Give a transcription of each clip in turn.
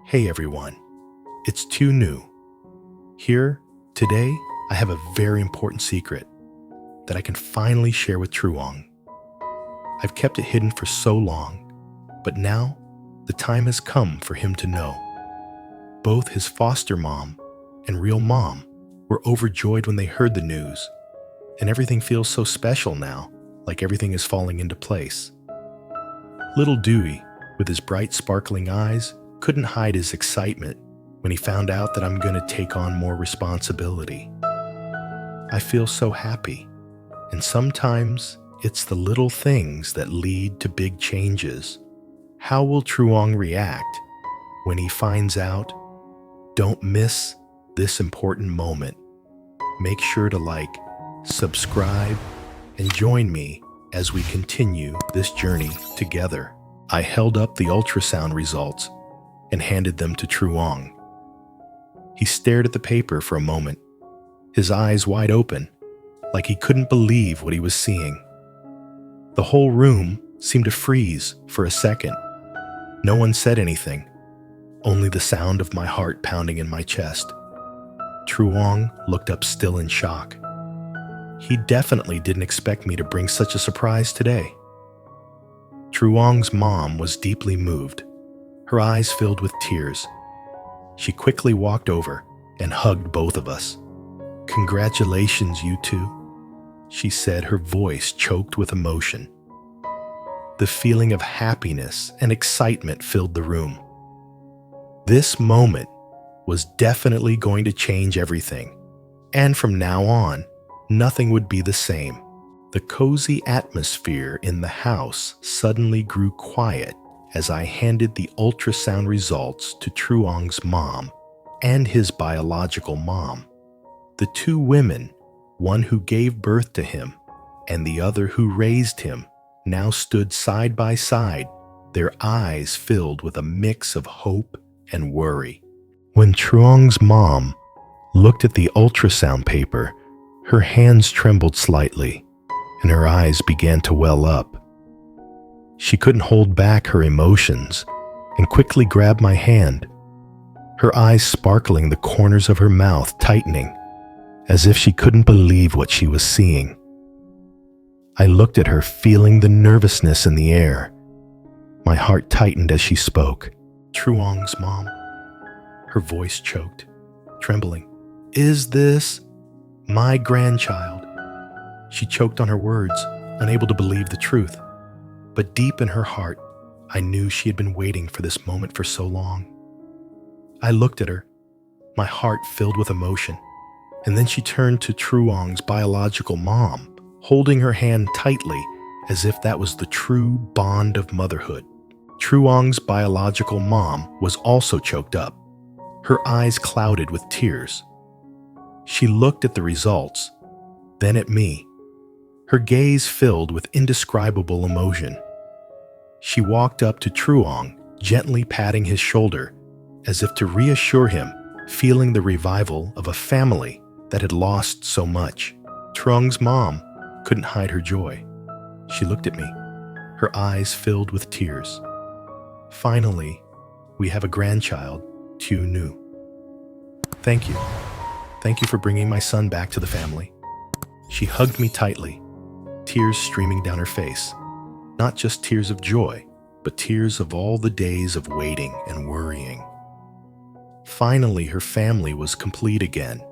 Hey everyone, it's lytieunu. Here, today, I have a very important secret that I can finally share with Truong. I've kept it hidden for so long, but now the time has come for him to know. Both his foster mom and real mom were overjoyed when they heard the news, and everything feels so special now, like everything is falling into place. Little Dewey, with his bright sparkling eyes, couldn't hide his excitement when he found out that I'm going to take on more responsibility. I feel so happy, and sometimes it's the little things that lead to big changes. How will Truong react when he finds out? Don't miss this important moment. Make sure to like, subscribe, and join me as we continue this journey together. I held up the ultrasound results and handed them to Truong. He stared at the paper for a moment, his eyes wide open, like he couldn't believe what he was seeing. The whole room seemed to freeze for a second. No one said anything, only the sound of my heart pounding in my chest. Truong looked up still in shock. He definitely didn't expect me to bring such a surprise today. Truong's mom was deeply moved, her eyes filled with tears. She quickly walked over and hugged both of us. "Congratulations, you two," she said, her voice choked with emotion. The feeling of happiness and excitement filled the room. This moment was definitely going to change everything, and from now on, nothing would be the same. The cozy atmosphere in the house suddenly grew quiet as I handed the ultrasound results to Truong's mom and his biological mom. The two women, one who gave birth to him and the other who raised him, now stood side by side, their eyes filled with a mix of hope and worry. When Truong's mom looked at the ultrasound paper, her hands trembled slightly and her eyes began to well up. She couldn't hold back her emotions and quickly grabbed my hand, her eyes sparkling, the corners of her mouth tightening, as if she couldn't believe what she was seeing. I looked at her, feeling the nervousness in the air. My heart tightened as she spoke. "Truong's mom," her voice choked, trembling. "Is this my grandchild?" She choked on her words, unable to believe the truth. But deep in her heart, I knew she had been waiting for this moment for so long. I looked at her, my heart filled with emotion, and then she turned to Truong's biological mom, holding her hand tightly as if that was the true bond of motherhood. Truong's biological mom was also choked up, her eyes clouded with tears. She looked at the results, then at me, her gaze filled with indescribable emotion. She walked up to Truong, gently patting his shoulder, as if to reassure him, feeling the revival of a family that had lost so much. Truong's mom couldn't hide her joy. She looked at me, her eyes filled with tears. "Finally, we have a grandchild, lytieunu. Thank you. Thank you for bringing my son back to the family." She hugged me tightly, tears streaming down her face. Not just tears of joy, but tears of all the days of waiting and worrying. Finally, her family was complete again.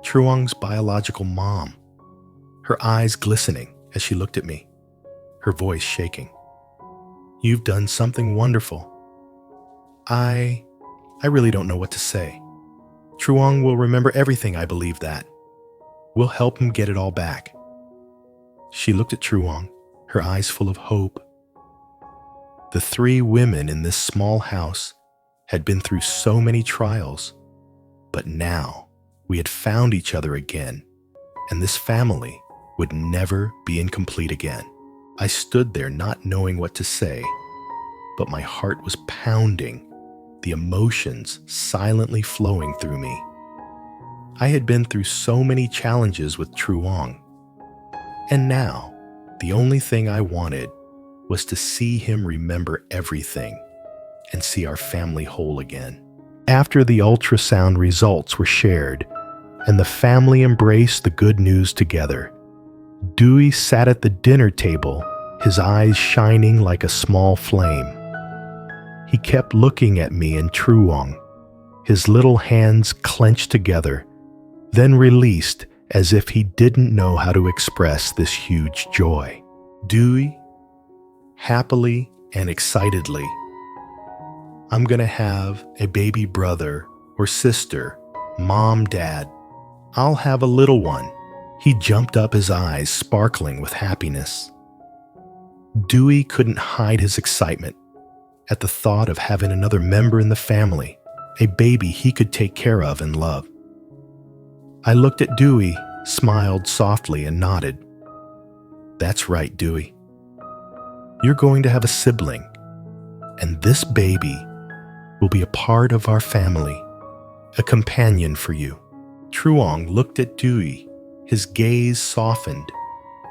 Truong's biological mom, her eyes glistening as she looked at me, her voice shaking. "You've done something wonderful. I really don't know what to say. Truong will remember everything, I believe that. We'll help him get it all back." She looked at Truong, her eyes full of hope. The three women in this small house had been through so many trials, but now we had found each other again, and this family would never be incomplete again. I stood there not knowing what to say, but my heart was pounding, the emotions silently flowing through me. I had been through so many challenges with Truong, and now the only thing I wanted was to see him remember everything and see our family whole again. After the ultrasound results were shared and the family embraced the good news together, Dewey sat at the dinner table, his eyes shining like a small flame. He kept looking at me and Truong, his little hands clenched together, then released as if he didn't know how to express this huge joy. Dewey, happily and excitedly, I'm gonna have a baby brother or sister, mom, dad. I'll have a little one. He jumped up, his eyes sparkling with happiness. Dewey couldn't hide his excitement at the thought of having another member in the family, a baby he could take care of and love. I looked at Dewey, smiled softly, and nodded. That's right, Dewey. You're going to have a sibling, and this baby will be a part of our family, a companion for you. Truong looked at Dewey, his gaze softened,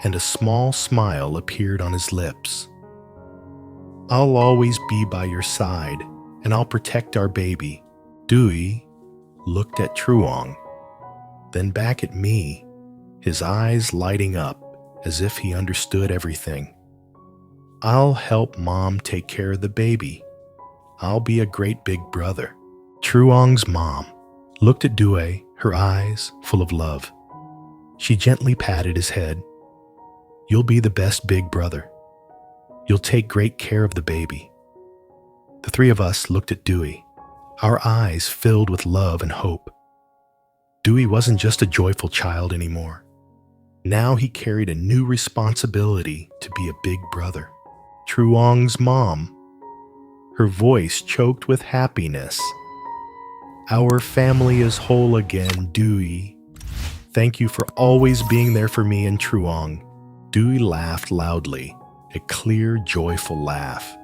and a small smile appeared on his lips. I'll always be by your side, and I'll protect our baby. Dewey looked at Truong, then back at me, his eyes lighting up as if he understood everything. I'll help Mom take care of the baby. I'll be a great big brother. Truong's mom looked at Dewey, her eyes full of love. She gently patted his head. You'll be the best big brother. You'll take great care of the baby. The three of us looked at Dewey, our eyes filled with love and hope. Dewey wasn't just a joyful child anymore. Now he carried a new responsibility to be a big brother. Truong's mom, her voice choked with happiness. Our family is whole again, Dewey. Thank you for always being there for me and Truong. Dewey laughed loudly, a clear, joyful laugh.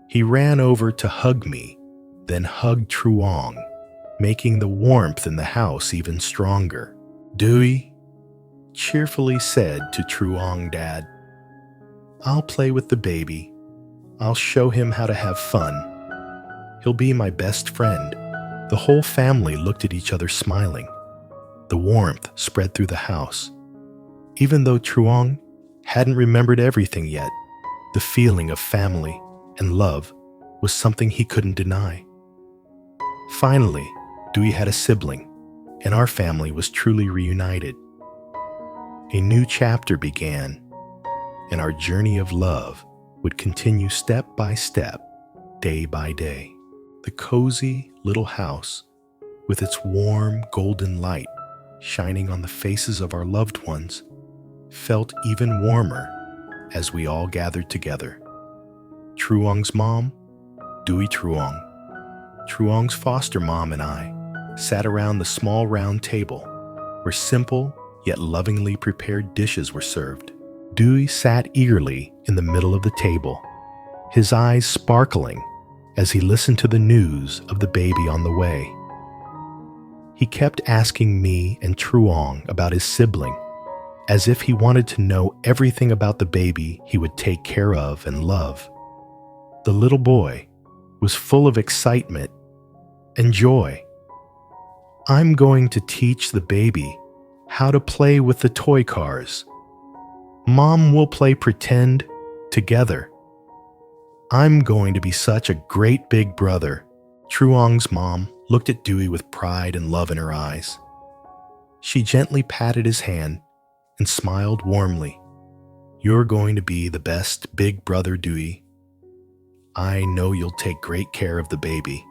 He ran over to hug me, then hugged Truong, making the warmth in the house even stronger. Dewey cheerfully said to Truong, Dad, I'll play with the baby. I'll show him how to have fun. He'll be my best friend. The whole family looked at each other smiling. The warmth spread through the house. Even though Truong hadn't remembered everything yet, the feeling of family and love was something he couldn't deny. Finally, Dewey had a sibling, and our family was truly reunited. A new chapter began, and our journey of love would continue step by step, day by day. The cozy little house, with its warm golden light shining on the faces of our loved ones, felt even warmer as we all gathered together. Truong's mom, Dewey Truong, Truong's foster mom, and I sat around the small round table where simple yet lovingly prepared dishes were served. Dewey sat eagerly in the middle of the table, his eyes sparkling as he listened to the news of the baby on the way. He kept asking me and Truong about his sibling, as if he wanted to know everything about the baby he would take care of and love. The little boy was full of excitement and joy. I'm going to teach the baby how to play with the toy cars. Mom will play pretend together. I'm going to be such a great big brother. Truong's mom looked at Dewey with pride and love in her eyes. She gently patted his hand and smiled warmly. You're going to be the best big brother, Dewey. I know you'll take great care of the baby.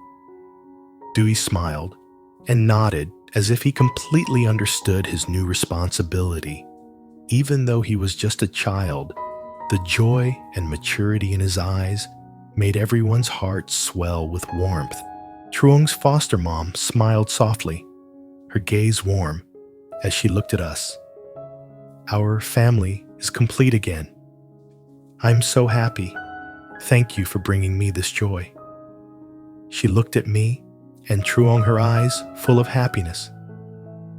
Dewey smiled and nodded as if he completely understood his new responsibility. Even though he was just a child, the joy and maturity in his eyes made everyone's heart swell with warmth. Truong's foster mom smiled softly, her gaze warm as she looked at us. Our family is complete again. I'm so happy. Thank you for bringing me this joy. She looked at me and Truong, her eyes full of happiness.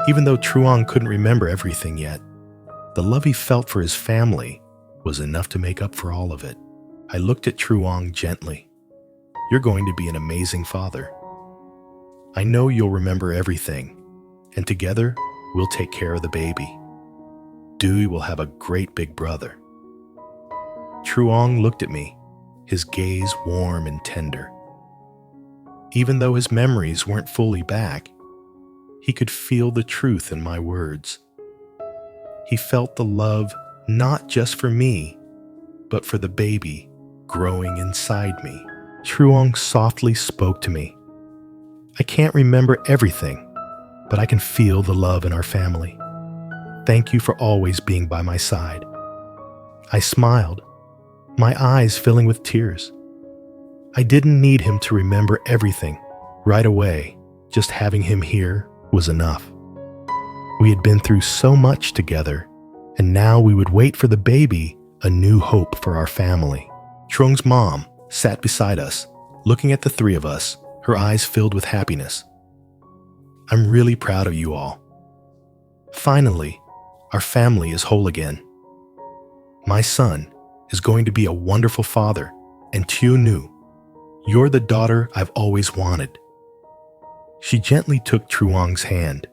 Even though Truong couldn't remember everything yet, the love he felt for his family was enough to make up for all of it. I looked at Truong gently. You're going to be an amazing father. I know you'll remember everything, and together we'll take care of the baby. Dewey will have a great big brother. Truong looked at me, his gaze warm and tender. Even though his memories weren't fully back, he could feel the truth in my words. He felt the love not just for me, but for the baby growing inside me. Truong softly spoke to me. I can't remember everything, but I can feel the love in our family. Thank you for always being by my side. I smiled, my eyes filling with tears. I didn't need him to remember everything right away. Just having him here was enough. We had been through so much together, and now we would wait for the baby, a new hope for our family. Truong's mom sat beside us, looking at the three of us, her eyes filled with happiness. I'm really proud of you all. Finally, our family is whole again. My son is going to be a wonderful father, and lytieunu, you're the daughter I've always wanted. She gently took Truong's hand,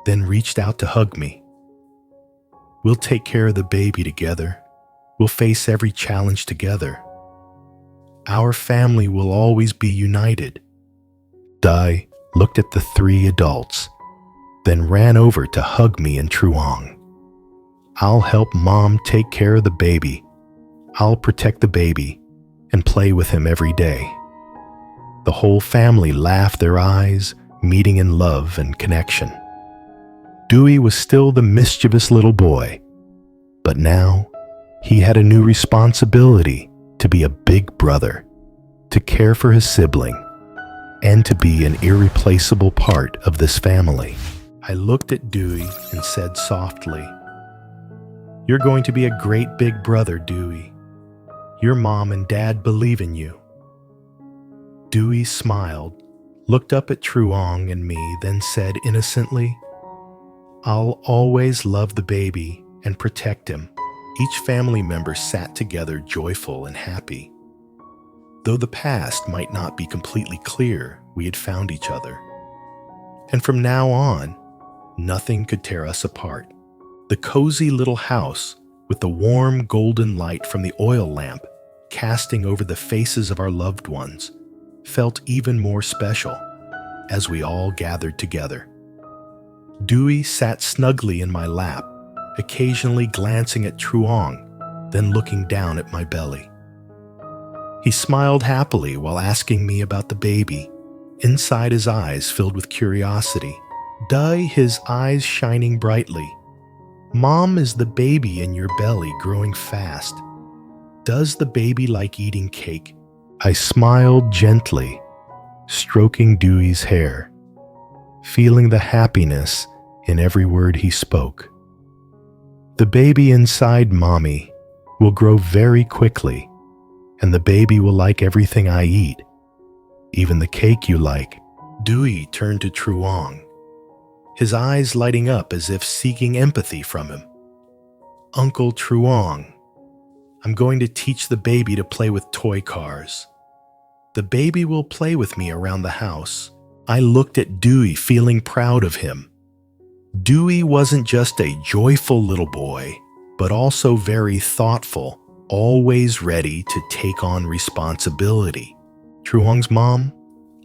then reached out to hug me. We'll take care of the baby together. We'll face every challenge together. Our family will always be united. Dai looked at the three adults, then ran over to hug me and Truong. I'll help Mom take care of the baby. I'll protect the baby and play with him every day. The whole family laughed their eyes, meeting in love and connection. Dewey was still the mischievous little boy, but now he had a new responsibility to be a big brother, to care for his sibling, and to be an irreplaceable part of this family. I looked at Dewey and said softly, "You're going to be a great big brother, Dewey. Your mom and dad believe in you." Dewey smiled, looked up at Truong and me, then said innocently, "I'll always love the baby and protect him." Each family member sat together joyful and happy. Though the past might not be completely clear, we had found each other. And from now on, nothing could tear us apart. The cozy little house, with the warm golden light from the oil lamp casting over the faces of our loved ones, felt even more special as we all gathered together. Dewey sat snugly in my lap, occasionally glancing at Truong, then looking down at my belly. He smiled happily while asking me about the baby, inside his eyes filled with curiosity. Dai, his eyes shining brightly. "Mom, is the baby in your belly growing fast? Does the baby like eating cake?" I smiled gently, stroking Dewey's hair, feeling the happiness in every word he spoke. "The baby inside Mommy will grow very quickly, and the baby will like everything I eat, even the cake you like." Dewey turned to Truong, his eyes lighting up as if seeking empathy from him. "Uncle Truong, I'm going to teach the baby to play with toy cars. The baby will play with me around the house." I looked at Dewey, feeling proud of him. Dewey wasn't just a joyful little boy, but also very thoughtful, always ready to take on responsibility. Truong's mom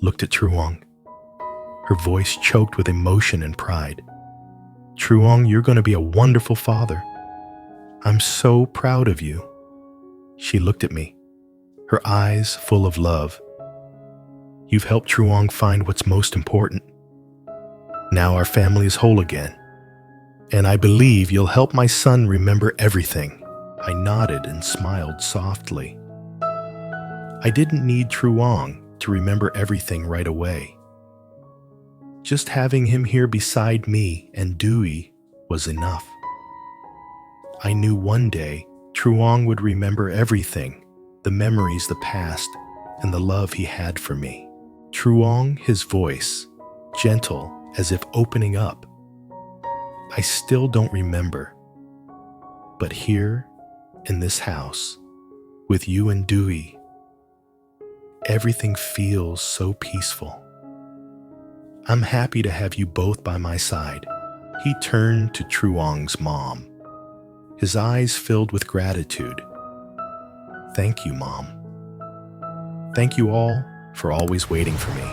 looked at Truong, her voice choked with emotion and pride. "Truong, you're going to be a wonderful father. I'm so proud of you." She looked at me, her eyes full of love. "You've helped Truong find what's most important. Now our family is whole again, and I believe you'll help my son remember everything." I nodded and smiled softly. I didn't need Truong to remember everything right away. Just having him here beside me and Dewey was enough. I knew one day Truong would remember everything, the memories, the past, and the love he had for me. Truong, his voice, gentle as if opening up. I still don't remember. But here, in this house, with you and Dewey, everything feels so peaceful. I'm happy to have you both by my side." He turned to Truong's mom, his eyes filled with gratitude. "Thank you, Mom. Thank you all for always waiting for me.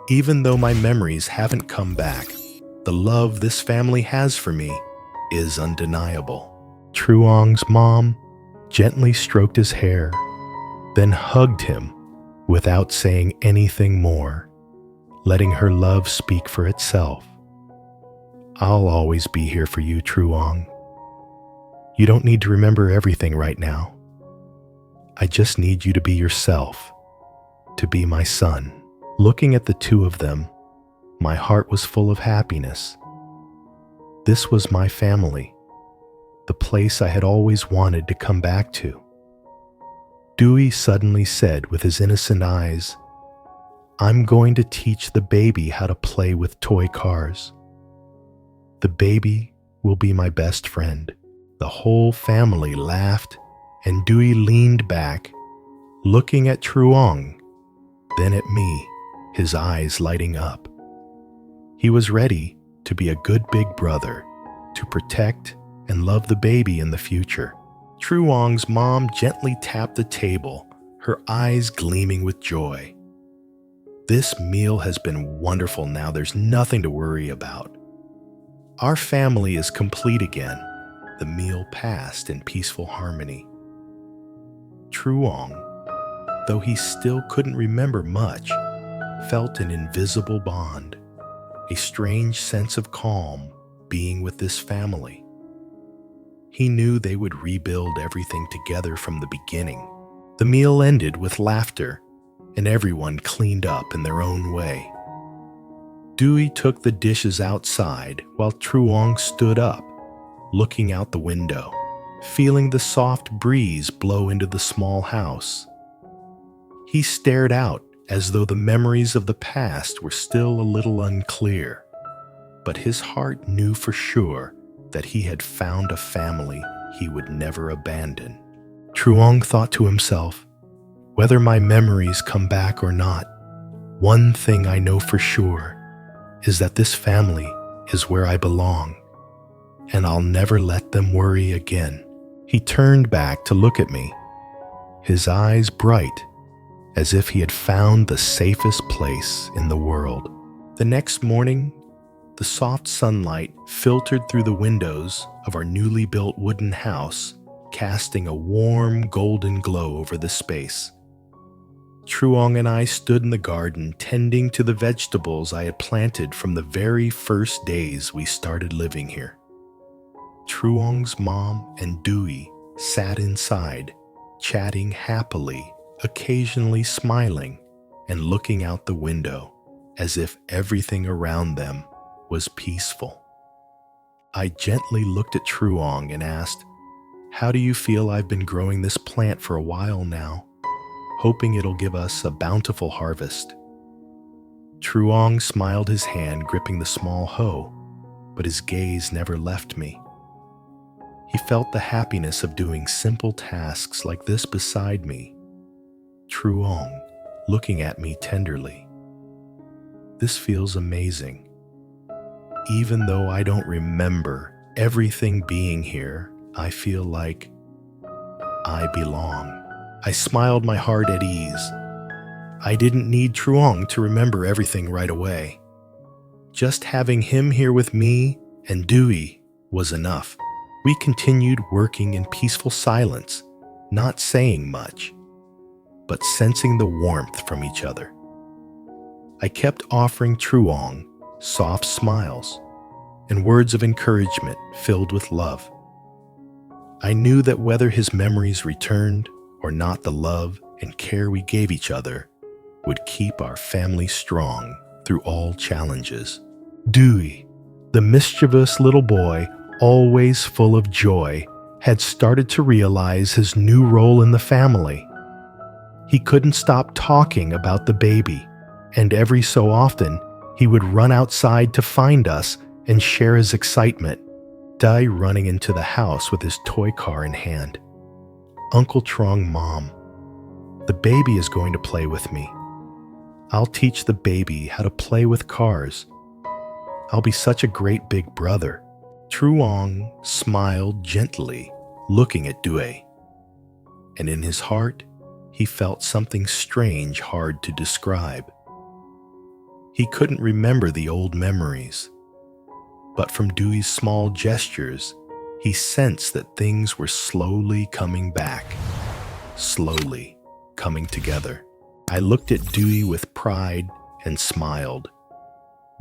Even though my memories haven't come back, the love this family has for me is undeniable." Truong's mom gently stroked his hair, then hugged him without saying anything more, letting her love speak for itself. "I'll always be here for you, Truong. You don't need to remember everything right now. I just need you to be yourself, to be my son." Looking at the two of them, my heart was full of happiness. This was my family, the place I had always wanted to come back to. Dewey suddenly said with his innocent eyes, "I'm going to teach the baby how to play with toy cars. The baby will be my best friend." The whole family laughed, and Dewey leaned back, looking at Truong, then at me, his eyes lighting up. He was ready to be a good big brother, to protect and love the baby in the future. Truong's mom gently tapped the table, her eyes gleaming with joy. "This meal has been wonderful now. There's nothing to worry about. Our family is complete again." The meal passed in peaceful harmony. Truong, though he still couldn't remember much, felt an invisible bond, a strange sense of calm being with this family. He knew they would rebuild everything together from the beginning. The meal ended with laughter, and everyone cleaned up in their own way. Dewey took the dishes outside while Truong stood up, looking out the window, feeling the soft breeze blow into the small house. He stared out as though the memories of the past were still a little unclear, but his heart knew for sure that he had found a family he would never abandon. Truong thought to himself, "Whether my memories come back or not, one thing I know for sure is that this family is where I belong, and I'll never let them worry again." He turned back to look at me, his eyes bright, as if he had found the safest place in the world. The next morning, the soft sunlight filtered through the windows of our newly built wooden house, casting a warm golden glow over the space. Truong and I stood in the garden tending to the vegetables I had planted from the very first days we started living here. Truong's mom and Dewey sat inside, chatting happily, occasionally smiling and looking out the window as if everything around them was peaceful. I gently looked at Truong and asked, "How do you feel? I've been growing this plant for a while now, hoping it'll give us a bountiful harvest." Truong smiled, his hand gripping the small hoe, but his gaze never left me. He felt the happiness of doing simple tasks like this beside me. Truong, looking at me tenderly. "This feels amazing. Even though I don't remember everything being here, I feel like I belong." I smiled, my heart at ease. I didn't need Truong to remember everything right away. Just having him here with me and Dewey was enough. We continued working in peaceful silence, not saying much, but sensing the warmth from each other. I kept offering Truong soft smiles and words of encouragement filled with love. I knew that whether his memories returned or not, the love and care we gave each other would keep our family strong through all challenges. Dewey, the mischievous little boy, always full of joy, had started to realize his new role in the family. He couldn't stop talking about the baby, and every so often he would run outside to find us and share his excitement, Dai running into the house with his toy car in hand. "Uncle Truong, Mom, the baby is going to play with me. I'll teach the baby how to play with cars. I'll be such a great big brother. Truong smiled gently, looking at Dewey. And in his heart, he felt something strange hard to describe. He couldn't remember the old memories, but from Dewey's small gestures, he sensed that things were slowly coming back, slowly coming together. I looked at Dewey with pride and smiled.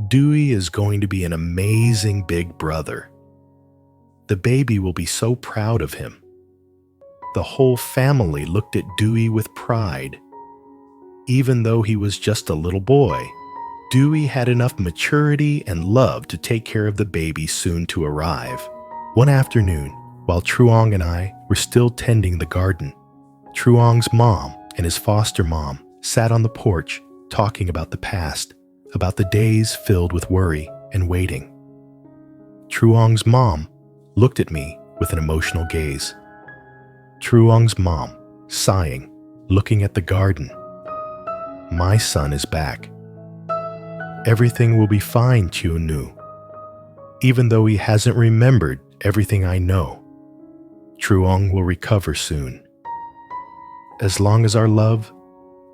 Dewey is going to be an amazing big brother. The baby will be so proud of him. The whole family looked at Dewey with pride. Even though he was just a little boy, Dewey had enough maturity and love to take care of the baby soon to arrive. One afternoon, while Truong and I were still tending the garden, Truong's mom and his foster mom sat on the porch talking about the past, about the days filled with worry and waiting. Truong's mom looked at me with an emotional gaze. Truong's mom, sighing, looking at the garden. My son is back. Everything will be fine, lytieunu. Even though he hasn't remembered everything I know, Truong will recover soon. As long as our love,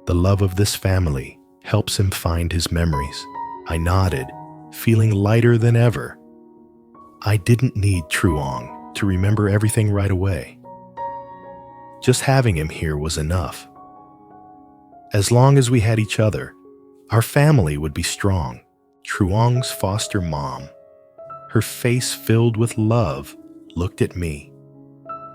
the love of this family, helps him find his memories. I nodded, feeling lighter than ever. I didn't need Truong to remember everything right away. Just having him here was enough. As long as we had each other, our family would be strong. Truong's foster mom, her face filled with love, looked at me.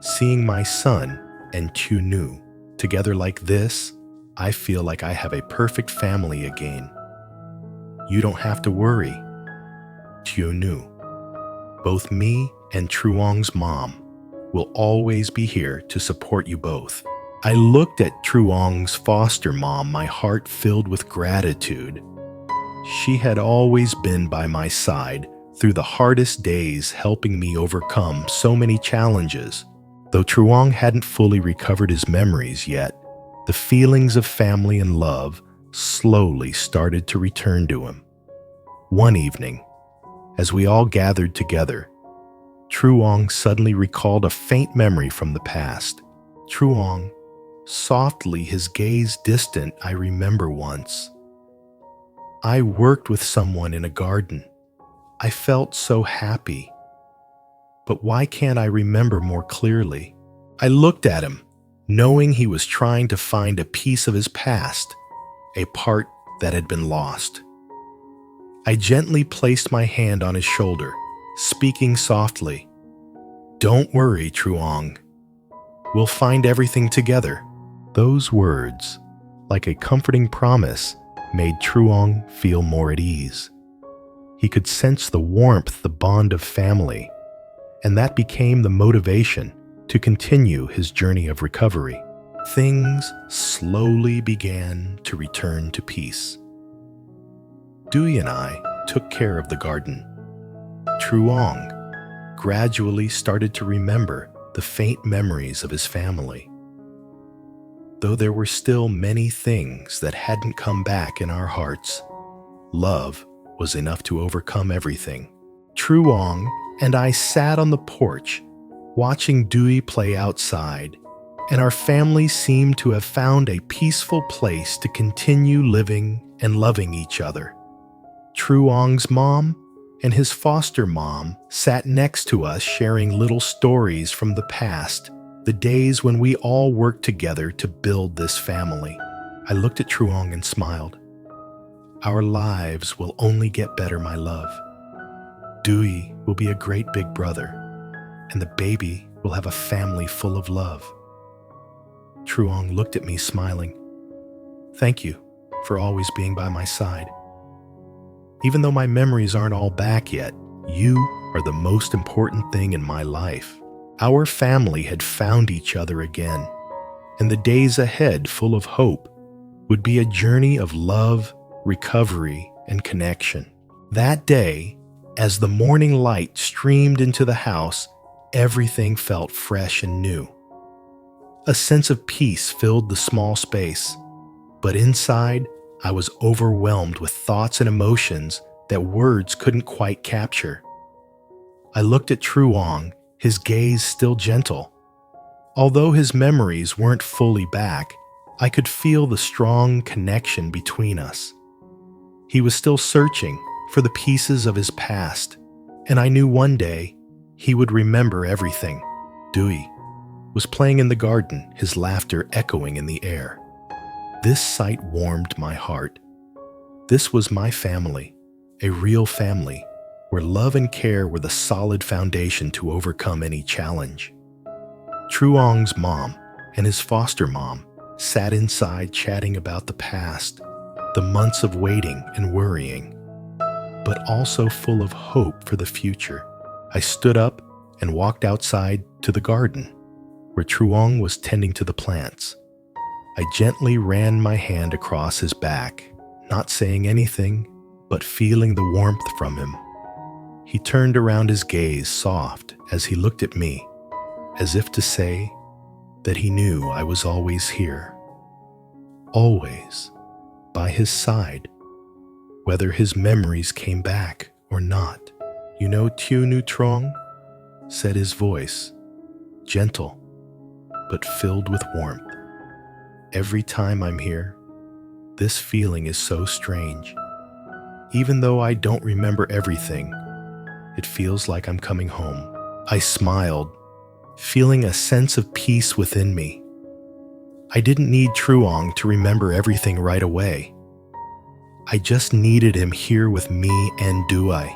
Seeing my son and lytieunu together like this, I feel like I have a perfect family again. You don't have to worry, lytieunu. Both me and Truong's mom will always be here to support you both. I looked at Truong's foster mom, my heart filled with gratitude. She had always been by my side through the hardest days, helping me overcome so many challenges. Though Truong hadn't fully recovered his memories yet, the feelings of family and love slowly started to return to him. One evening, as we all gathered together, Truong suddenly recalled a faint memory from the past. Truong, softly, his gaze distant, I remember once. I worked with someone in a garden. I felt so happy. But why can't I remember more clearly? I looked at him, knowing he was trying to find a piece of his past, a part that had been lost. I gently placed my hand on his shoulder, speaking softly. Don't worry, Truong. We'll find everything together. Those words, like a comforting promise, made Truong feel more at ease. He could sense the warmth, the bond of family, and that became the motivation to continue his journey of recovery. Things slowly began to return to peace. Dewey and I took care of the garden. Truong gradually started to remember the faint memories of his family. Though there were still many things that hadn't come back in our hearts, love was enough to overcome everything. Truong and I sat on the porch, watching Dewey play outside, and our family seemed to have found a peaceful place to continue living and loving each other. Truong's mom and his foster mom sat next to us, sharing little stories from the past, the days when we all worked together to build this family. I looked at Truong and smiled. Our lives will only get better, my love. Dewey will be a great big brother, and the baby will have a family full of love. Truong looked at me, smiling. Thank you for always being by my side. Even though my memories aren't all back yet, you are the most important thing in my life. Our family had found each other again, and the days ahead, full of hope, would be a journey of love, recovery, and connection. That day, as the morning light streamed into the house, everything felt fresh and new. A sense of peace filled the small space, but inside, I was overwhelmed with thoughts and emotions that words couldn't quite capture. I looked at Truong, his gaze still gentle. Although his memories weren't fully back, I could feel the strong connection between us. He was still searching for the pieces of his past, and I knew one day he would remember everything. Dewey was playing in the garden, his laughter echoing in the air. This sight warmed my heart. This was my family, a real family, where love and care were the solid foundation to overcome any challenge. Truong's mom and his foster mom sat inside chatting about the past, the months of waiting and worrying, but also full of hope for the future. I stood up and walked outside to the garden, where Truong was tending to the plants. I gently ran my hand across his back, not saying anything, but feeling the warmth from him. He turned around, his gaze soft as he looked at me, as if to say that he knew I was always here, always by his side, whether his memories came back or not. "You know Lytieunu Truong?" said his voice, gentle but filled with warmth. "Every time I'm here, this feeling is so strange. Even though I don't remember everything, it feels like I'm coming home." I smiled, feeling a sense of peace within me. I didn't need Truong to remember everything right away. I just needed him here with me and Dewey.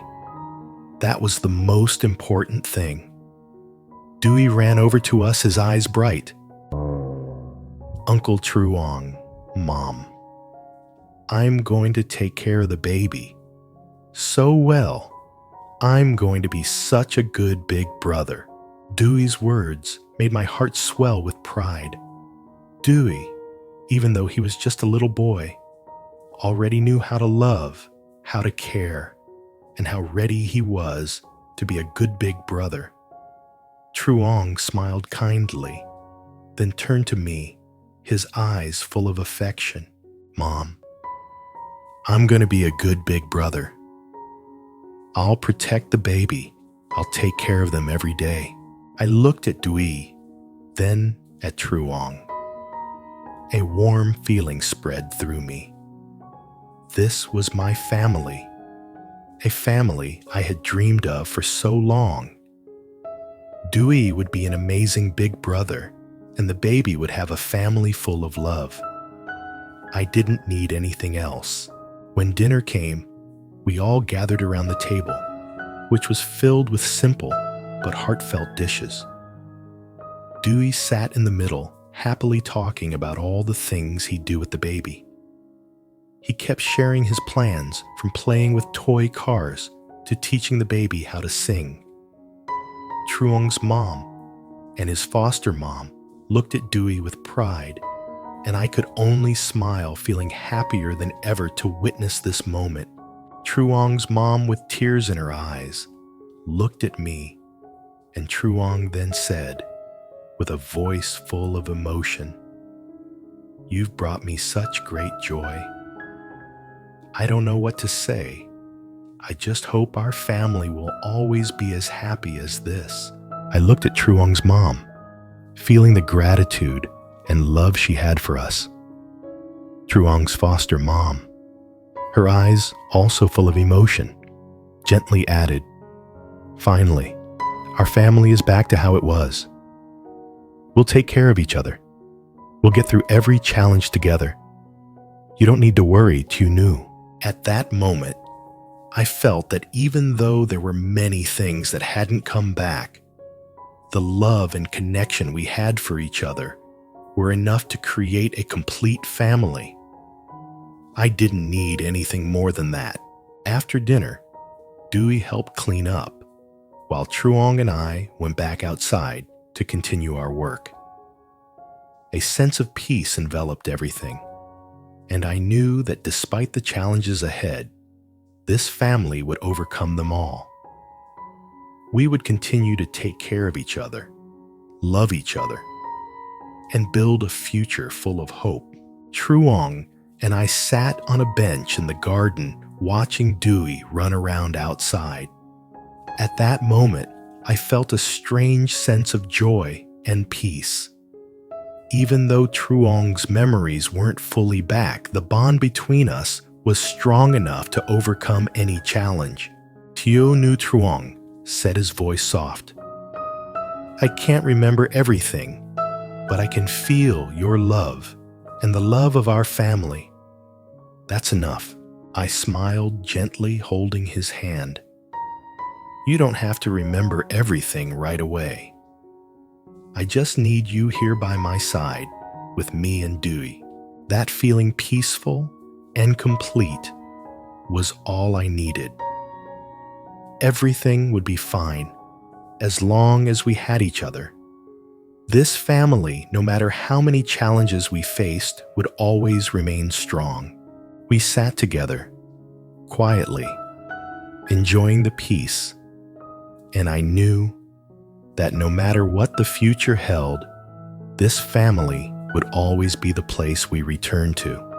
That was the most important thing. Dewey ran over to us, his eyes bright. "Uncle Truong, Mom, I'm going to take care of the baby so well. I'm going to be such a good big brother." Dewey's words made my heart swell with pride. Dewey, even though he was just a little boy, already knew how to love, how to care, and how ready he was to be a good big brother. Truong smiled kindly, then turned to me, his eyes full of affection. "Mom, I'm going to be a good big brother. I'll protect the baby. I'll take care of them every day." I looked at Dewey, then at Truong. A warm feeling spread through me. This was my family, a family I had dreamed of for so long. Dewey would be an amazing big brother, and the baby would have a family full of love. I didn't need anything else. When dinner came, we all gathered around the table, which was filled with simple but heartfelt dishes. Dewey sat in the middle, happily talking about all the things he'd do with the baby. He kept sharing his plans, from playing with toy cars to teaching the baby how to sing. Truong's mom and his foster mom looked at Dewey with pride, and I could only smile, feeling happier than ever to witness this moment. Truong's mom, with tears in her eyes, looked at me, and Truong then said, with a voice full of emotion, "You've brought me such great joy. I don't know what to say. I just hope our family will always be as happy as this." I looked at Truong's mom, feeling the gratitude and love she had for us. Truong's foster mom, her eyes also full of emotion, gently added, "Finally, our family is back to how it was. We'll take care of each other. We'll get through every challenge together. You don't need to worry, Lytieunu." At that moment, I felt that even though there were many things that hadn't come back, the love and connection we had for each other were enough to create a complete family. I didn't need anything more than that. After dinner, Dewey helped clean up, while Truong and I went back outside to continue our work. A sense of peace enveloped everything, and I knew that despite the challenges ahead, this family would overcome them all. We would continue to take care of each other, love each other, and build a future full of hope. Truong and I sat on a bench in the garden watching Dewey run around outside. At that moment, I felt a strange sense of joy and peace. Even though Truong's memories weren't fully back, the bond between us was strong enough to overcome any challenge. "Lytieunu truong," said his voice soft. "I can't remember everything, but I can feel your love and the love of our family. That's enough." I smiled, gently holding his hand. "You don't have to remember everything right away. I just need you here by my side with me and Dewey." That feeling peaceful and complete was all I needed. Everything would be fine as long as we had each other. This family, no matter how many challenges we faced, would always remain strong. We sat together, quietly, enjoying the peace, and I knew that no matter what the future held, this family would always be the place we returned to.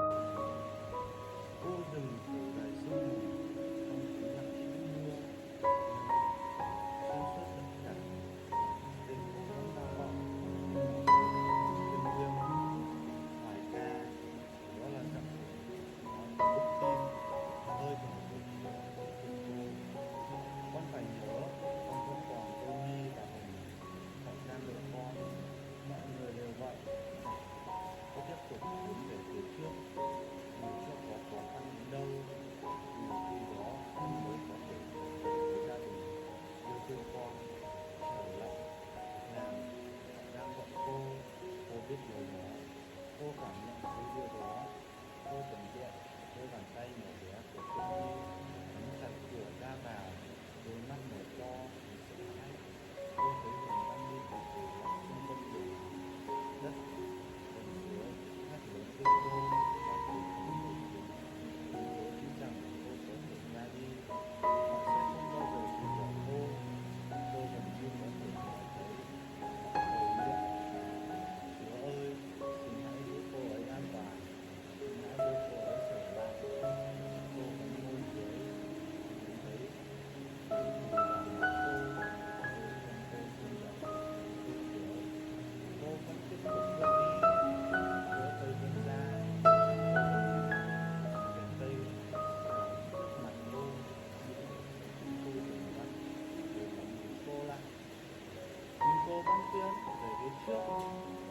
Cô băng tiến về phía trước.